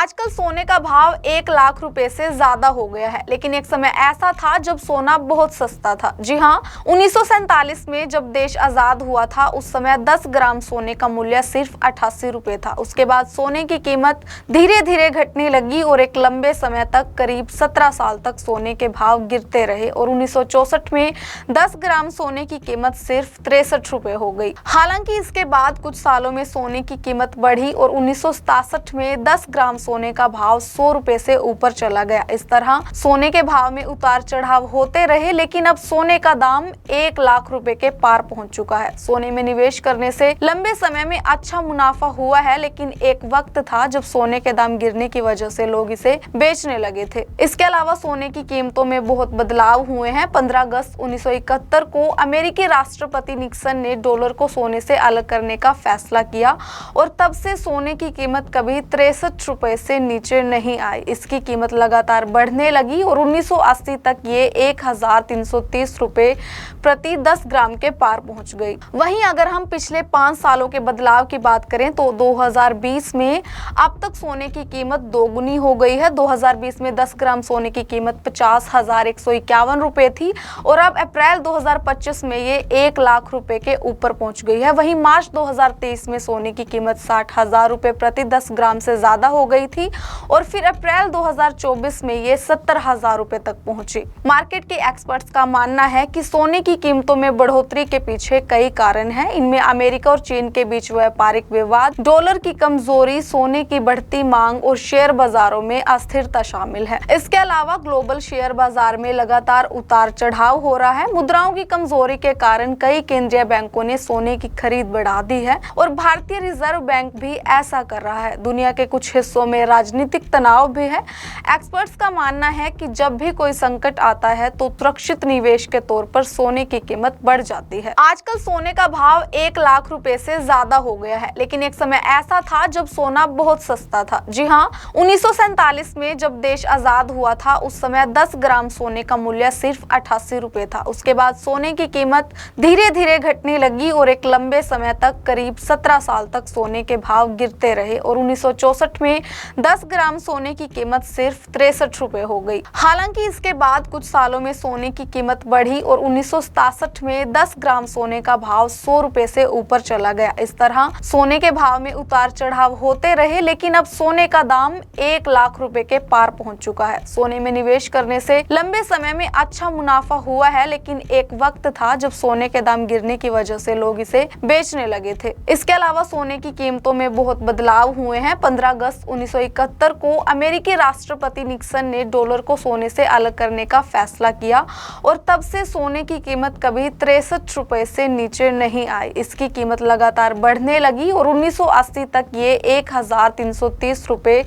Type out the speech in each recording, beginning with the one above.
आजकल सोने का भाव 1 लाख रुपए से ज्यादा हो गया है, लेकिन एक समय ऐसा था जब सोना बहुत सस्ता था। जी हाँ, 1947 में जब देश आजाद हुआ था उस समय 10 ग्राम सोने का मूल्य सिर्फ 88 रुपए था। उसके बाद सोने की कीमत धीरे धीरे घटने लगी और एक लंबे समय तक करीब 17 साल तक सोने के भाव गिरते रहे और 1964 में 10 ग्राम सोने की कीमत सिर्फ 63 रुपए हो गई। हालांकि इसके बाद कुछ सालों में सोने की कीमत बढ़ी और 1967 में 10 ग्राम सोने का भाव 100 रुपए से ऊपर चला गया। इस तरह सोने के भाव में उतार चढ़ाव होते रहे, लेकिन अब सोने का दाम 1 लाख रुपए के पार पहुंच चुका है। सोने में निवेश करने से लंबे समय में अच्छा मुनाफा हुआ है, लेकिन एक वक्त था जब सोने के दाम गिरने की वजह से लोग इसे बेचने लगे थे। इसके अलावा सोने की कीमतों में बहुत बदलाव हुए हैं। 15 अगस्त 1971 को अमेरिकी राष्ट्रपति निक्सन ने डॉलर को सोने से अलग करने का फैसला किया और तब से सोने की कीमत कभी 63 रुपए से नीचे नहीं आई। इसकी कीमत लगातार बढ़ने लगी और 1980 तक ये 1330 रुपए प्रति 10 ग्राम के पार पहुंच गई। वहीं अगर हम पिछले 5 सालों के बदलाव की बात करें तो 2020 में अब तक सोने की कीमत दोगुनी हो गई है। 2020 में 10 ग्राम सोने की कीमत 50,151 रुपए थी और अब अप्रैल 2025 में ये 1 लाख रुपए के ऊपर पहुंच गई है। वहीं मार्च 2023 में सोने की कीमत 60,000 रुपए प्रति 10 ग्राम से ज्यादा हो गई थी और फिर अप्रैल 2024 में ये 70,000 रुपए तक पहुंची। मार्केट के एक्सपर्ट्स का मानना है कि सोने की कीमतों में बढ़ोतरी के पीछे कई कारण हैं। इनमें अमेरिका और चीन के बीच व्यापारिक विवाद, डॉलर की कमजोरी, सोने की बढ़ती मांग और शेयर बाजारों में अस्थिरता शामिल है। इसके अलावा ग्लोबल शेयर बाजार में लगातार उतार चढ़ाव हो रहा है। मुद्राओं की कमजोरी के कारण कई केंद्रीय बैंकों ने सोने की खरीद बढ़ा दी है और भारतीय रिजर्व बैंक भी ऐसा कर रहा है। दुनिया के कुछ हिस्सों में राजनीतिक तनाव भी है। एक्सपर्ट्स का मानना है कि जब भी कोई संकट आता है तो सुरक्षित निवेश के तौर पर सोने की कीमत बढ़ जाती है। आजकल सोने का भाव 1 लाख रुपए से ज्यादा हो गया है, लेकिन एक समय ऐसा था जब सोना बहुत सस्ता था। जी हाँ, 1947 में जब देश आजाद हुआ था उस समय 10 ग्राम सोने का मूल्य सिर्फ 88 रुपए था। उसके बाद सोने की कीमत धीरे धीरे घटने लगी और एक लंबे समय तक करीब 17 साल तक सोने के भाव गिरते रहे और 1964 में 10 ग्राम सोने की कीमत सिर्फ 63 रुपए हो गई। हालांकि इसके बाद कुछ सालों में सोने की कीमत बढ़ी और 1967 में 10 ग्राम सोने का भाव 100 रुपए से ऊपर चला गया। इस तरह सोने के भाव में उतार चढ़ाव होते रहे, लेकिन अब सोने का दाम 1 लाख रुपए के पार पहुंच चुका है। सोने में निवेश करने से लंबे समय में अच्छा मुनाफा हुआ है, लेकिन एक वक्त था जब सोने के दाम गिरने की वजह से लोग इसे बेचने लगे थे। इसके अलावा सोने की कीमतों में बहुत बदलाव हुए हैं। 15 अगस्त 1971 को अमेरिकी राष्ट्रपति निक्सन ने डॉलर को सोने से अलग करने का फैसला किया और तब से सोने की कीमत कभी 63 रुपए से नीचे नहीं आई। इसकी कीमत लगातार बढ़ने लगी और 1980 तक ये 1330 रुपए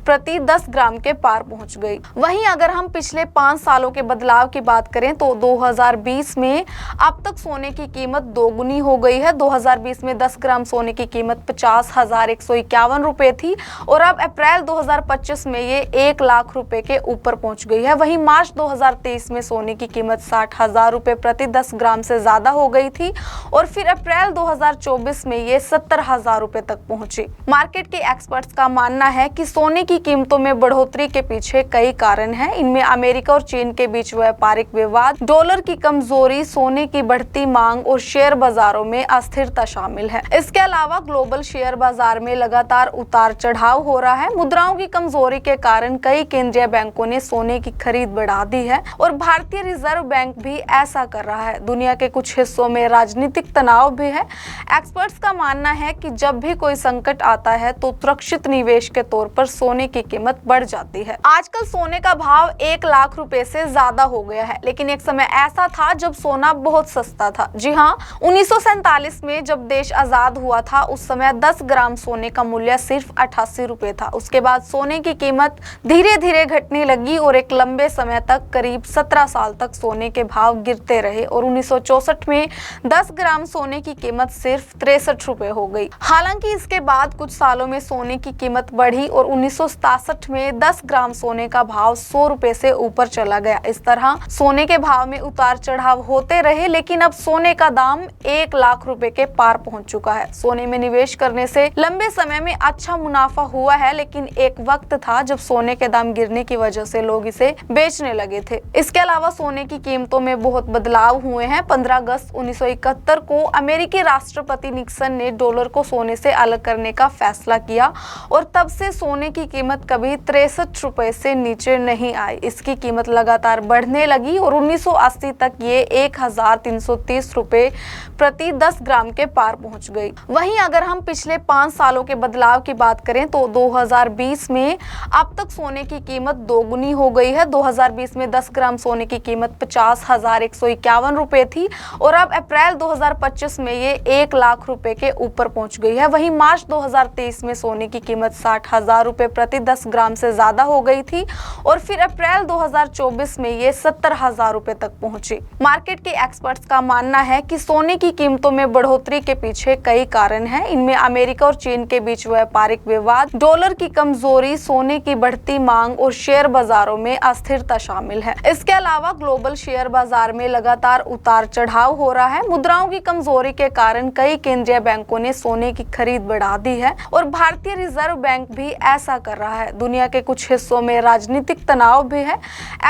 प्रति 10 ग्राम के पार पहुंच गई। वहीं अगर हम पिछले 5 सालों के बदलाव की बात करें तो 2020 में अब तक सोने की कीमत दोगुनी हो गई है। 2020 में 10 ग्राम सोने की कीमत 50,151 रुपए थी और अब अप्रैल 2025 में ये 1 लाख रुपए के ऊपर पहुंच गई है। वहीं मार्च 2023 में सोने की कीमत 60,000 रुपए प्रति 10 ग्राम से ज्यादा हो गई थी और फिर अप्रैल 2024 में ये 70,000 रुपए तक पहुंची। मार्केट के एक्सपर्ट्स का मानना है कि सोने की कीमतों में बढ़ोतरी के पीछे कई कारण हैं। इनमें अमेरिका और चीन के बीच व्यापारिक विवाद, डॉलर की कमजोरी, सोने की बढ़ती मांग और शेयर बाजारों में अस्थिरता शामिल है। इसके अलावा ग्लोबल शेयर बाजार में लगातार उतार चढ़ाव हो रहा है। मुद्राओं की कमजोरी के कारण कई केंद्रीय बैंकों ने सोने की खरीद बढ़ा दी है और भारतीय रिजर्व बैंक भी ऐसा कर रहा है। दुनिया के कुछ हिस्सों में राजनीतिक तनाव भी है। एक्सपर्ट्स का मानना है कि जब भी कोई संकट आता है तो सुरक्षित निवेश के तौर पर सोने की कीमत बढ़ जाती है। आजकल सोने का भाव 1 लाख रुपए से ज्यादा हो गया है, लेकिन एक समय ऐसा था जब सोना बहुत सस्ता था। जी हाँ, 1947 में जब देश आजाद हुआ था उस समय 10 ग्राम सोने का मूल्य सिर्फ 88 रुपए था। उसके बाद सोने की कीमत धीरे धीरे घटने लगी और एक लंबे समय तक करीब 17 साल तक सोने के भाव गिरते रहे और 1964 में 10 ग्राम सोने की कीमत सिर्फ 63 रुपए हो गई। हालांकि इसके बाद कुछ सालों में सोने की कीमत बढ़ी और 1967 में 10 ग्राम सोने का भाव 100 रुपए से ऊपर चला गया। इस तरह सोने के भाव में उतार चढ़ाव होते रहे, लेकिन अब सोने का दाम 1 लाख रुपए के पार पहुंच चुका है। सोने में निवेश करने से लंबे समय में अच्छा मुनाफा हुआ है, लेकिन लेकिन एक वक्त था जब सोने के दाम गिरने की वजह से लोग इसे बेचने लगे थे। इसके अलावा सोने की कीमतों में बहुत बदलाव हुए हैं। 15 अगस्त 1971 को अमेरिकी राष्ट्रपति निक्सन ने डॉलर को सोने से अलग करने का फैसला किया और तब से सोने की कीमत कभी 63 रुपए से नीचे नहीं आई। इसकी कीमत लगातार बढ़ने लगी और 1980 तक ये 1330 रुपए प्रति 10 ग्राम के पार पहुंच गई। वहीं अगर हम पिछले 5 सालों के बदलाव की बात करें तो 2020 में अब तक सोने की कीमत दोगुनी हो गई है। 2020 में 10 ग्राम सोने की कीमत 50,151 रुपए थी और अब अप्रैल 2025 में ये 1 लाख रुपए के ऊपर पहुंच गई है। वहीं मार्च 2023 में सोने की कीमत 60,000 रुपए प्रति 10 ग्राम से ज्यादा हो गई थी और फिर अप्रैल 2024 में ये 70,000 रुपए तक पहुंची। मार्केट के एक्सपर्ट्स का मानना है कि सोने की कीमतों में बढ़ोतरी के पीछे कई कारण हैं। इनमें अमेरिका और चीन के बीच व्यापारिक विवाद, डॉलर की कमजोरी, सोने की बढ़ती मांग और शेयर बाजारों में अस्थिरता शामिल है। इसके अलावा ग्लोबल शेयर बाजार में लगातार उतार चढ़ाव हो रहा है। मुद्राओं की कमजोरी के कारण कई केंद्रीय बैंकों ने सोने की खरीद बढ़ा दी है और भारतीय रिजर्व बैंक भी ऐसा कर रहा है। दुनिया के कुछ हिस्सों में राजनीतिक तनाव भी है।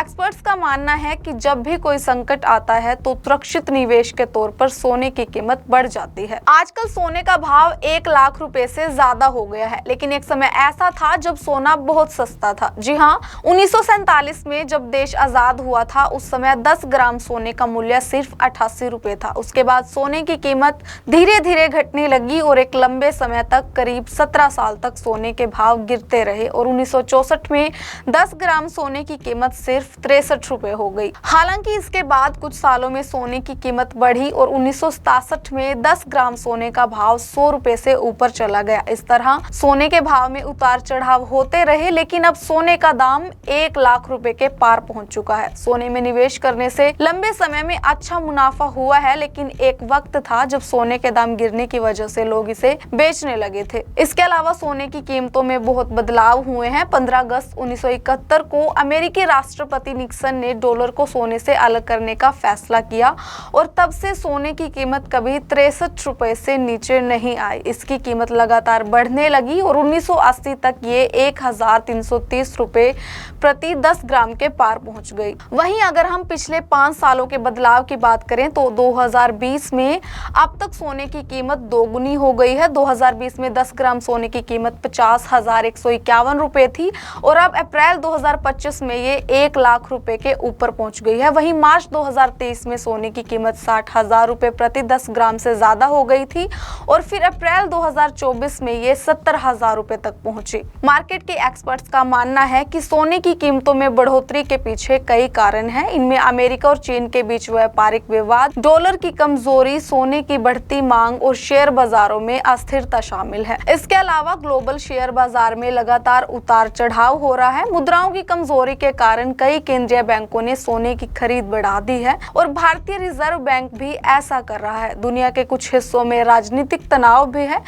एक्सपर्ट्स का मानना है कि जब भी कोई संकट आता है तो सुरक्षित निवेश के तौर पर सोने की कीमत बढ़ जाती है। आजकल सोने का भाव 1 लाख रुपए से ज्यादा हो गया है, लेकिन एक समय ऐसा था जब सोना बहुत सस्ता था। जी हाँ, 1947 में जब देश आजाद हुआ था उस समय 10 ग्राम सोने का मूल्य सिर्फ 88 रुपए था। उसके बाद सोने की कीमत धीरे धीरे घटने लगी और एक लंबे समय तक करीब 17 साल तक सोने के भाव गिरते रहे और 1964 में 10 ग्राम सोने की कीमत सिर्फ 63 रुपए हो गई। हालांकि इसके बाद कुछ सालों में सोने की कीमत बढ़ी और 1967 में 10 ग्राम सोने का भाव 100 रुपए से ऊपर चला गया। इस तरह सोने के भाव में उतार चढ़ाव होते रहे, लेकिन अब सोने का दाम 1 लाख रुपए के पार पहुंच चुका है। सोने में निवेश करने से लंबे समय में अच्छा मुनाफा हुआ है, लेकिन एक वक्त था जब सोने के दाम गिरने की वजह से लोग इसे बेचने लगे थे। इसके अलावा सोने की कीमतों में बहुत बदलाव हुए हैं। 15 अगस्त 1971 को अमेरिकी राष्ट्रपति निक्सन ने डॉलर को सोने से अलग करने का फैसला किया और तब से सोने की कीमत कभी 63 रुपए से नीचे नहीं आई। इसकी कीमत लगातार बढ़ने लगी और 1980 तक ये 1330 रुपए प्रति 10 ग्राम के पार पहुंच गई। वहीं अगर हम पिछले 5 सालों के बदलाव की बात करें तो 2020 में अब तक सोने की कीमत दोगुनी हो गई है। 2020 में 10 ग्राम सोने की कीमत 50,151 रुपए थी और अब अप्रैल 2025 में ये 1 लाख रुपए के ऊपर पहुंच गई है। वहीं मार्च 2023 में सोने की कीमत 60,000 रुपए प्रति 10 ग्राम से ज्यादा हो गई थी और फिर अप्रैल 2024 में ये 70,000 रुपए तक पहुंची। मार्केट के एक्सपर्ट्स का मानना है कि सोने की कीमतों में बढ़ोतरी के पीछे कई कारण हैं। इनमें अमेरिका और चीन के बीच व्यापारिक विवाद, डॉलर की कमजोरी, सोने की बढ़ती मांग और शेयर बाजारों में अस्थिरता शामिल है। इसके अलावा ग्लोबल शेयर बाजार में लगातार उतार चढ़ाव हो रहा है। मुद्राओं की कमजोरी के कारण कई केंद्रीय बैंकों ने सोने की खरीद बढ़ा दी है और भारतीय रिजर्व बैंक भी ऐसा कर रहा है। दुनिया के कुछ हिस्सों में राजनीतिक तनाव भी है।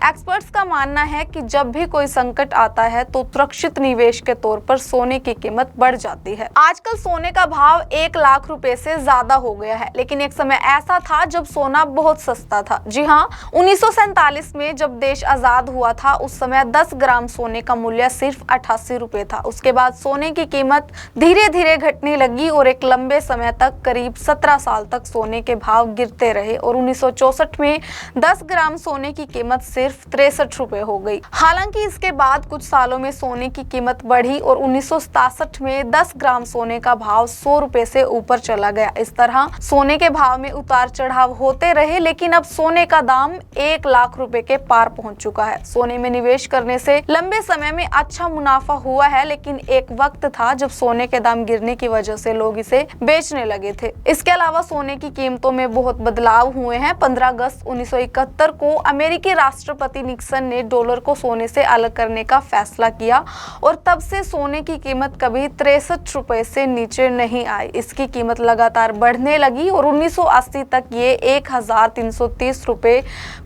एक्सपर्ट्स का मानना है कि जब भी कोई संकट आता है तो सुरक्षित निवेश के तौर पर सोने की कीमत बढ़ जाती है। आजकल सोने का भाव 1 लाख रुपए से ज्यादा हो गया है, लेकिन एक समय ऐसा था जब सोना बहुत सस्ता था। जी हाँ, 1947 में जब देश आजाद हुआ था उस समय 10 ग्राम सोने का मूल्य सिर्फ 88 रुपए था। उसके बाद सोने की कीमत धीरे धीरे घटने लगी और एक लंबे समय तक करीब 17 साल तक सोने के भाव गिरते रहे और 1964 में 10 ग्राम सोने की कीमत सिर्फ 63 रुपए हो गई। हालांकि इसके बाद कुछ सालों में सोने की कीमत बढ़ी और 1967 में 10 ग्राम सोने का भाव 100 रुपए से ऊपर चला गया। इस तरह सोने के भाव में उतार चढ़ाव होते रहे, लेकिन अब सोने का दाम 1 लाख रुपए के पार पहुंच चुका है। सोने में निवेश करने से लंबे समय में अच्छा मुनाफा हुआ है, लेकिन एक वक्त था जब सोने के दाम गिरने की वजह से लोग इसे बेचने लगे थे। इसके अलावा सोने की कीमतों में बहुत बदलाव हुए हैं। 15 अगस्त 1971 को अमेरिकी राष्ट्रपति निक्सन ने डॉलर को सोने से अलग करने का फैसला किया और तब से सोने की कीमत कभी 63 रुपए से नीचे नहीं आई। इसकी कीमत लगातार बढ़ने लगी और 1980 तक ये 1330 रुपए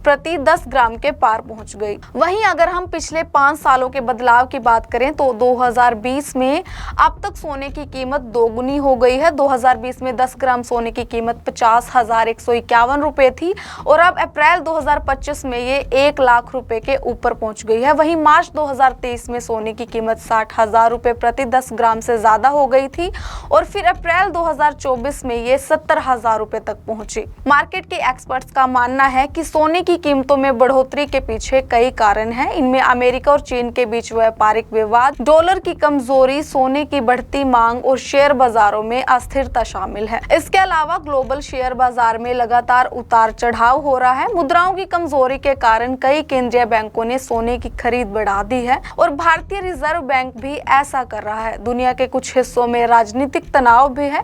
प्रति 10 ग्राम के पार पहुंच गई। वहीं अगर हम पिछले 5 सालों के बदलाव की बात करें तो 2020 में अब तक सोने की कीमत दोगुनी हो गई है। 2020 में 10 ग्राम सोने की कीमत 50,151 रुपए थी और अब अप्रैल 2025 में ये 1 लाख रुपए के ऊपर पहुंच गई है। वहीं मार्च मार्च 2023 में सोने की कीमत 60,000 रुपए प्रति 10 ग्राम से ज्यादा हो गई थी और फिर अप्रैल 2024 में ये 70,000 रुपए तक पहुंची। मार्केट के एक्सपर्ट्स का मानना है कि सोने की कीमतों में बढ़ोतरी के पीछे कई कारण हैं। इनमें अमेरिका और चीन के बीच व्यापारिक विवाद, डॉलर की कमजोरी, सोने की बढ़ती मांग और शेयर बाजारों में अस्थिरता शामिल है। इसके अलावा ग्लोबल शेयर बाजार में लगातार उतार चढ़ाव हो रहा है। मुद्राओं की कमजोरी के कारण कई केंद्रीय बैंकों ने सोने की खरीद बढ़ा दी है और भारतीय रिजर्व बैंक भी ऐसा कर रहा है। दुनिया के कुछ हिस्सों में राजनीतिक तनाव भी है।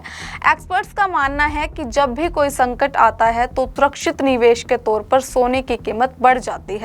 एक्सपर्ट्स का मानना है कि जब भी कोई संकट आता है तो सुरक्षित निवेश के तौर पर सोने की कीमत बढ़ जाती है।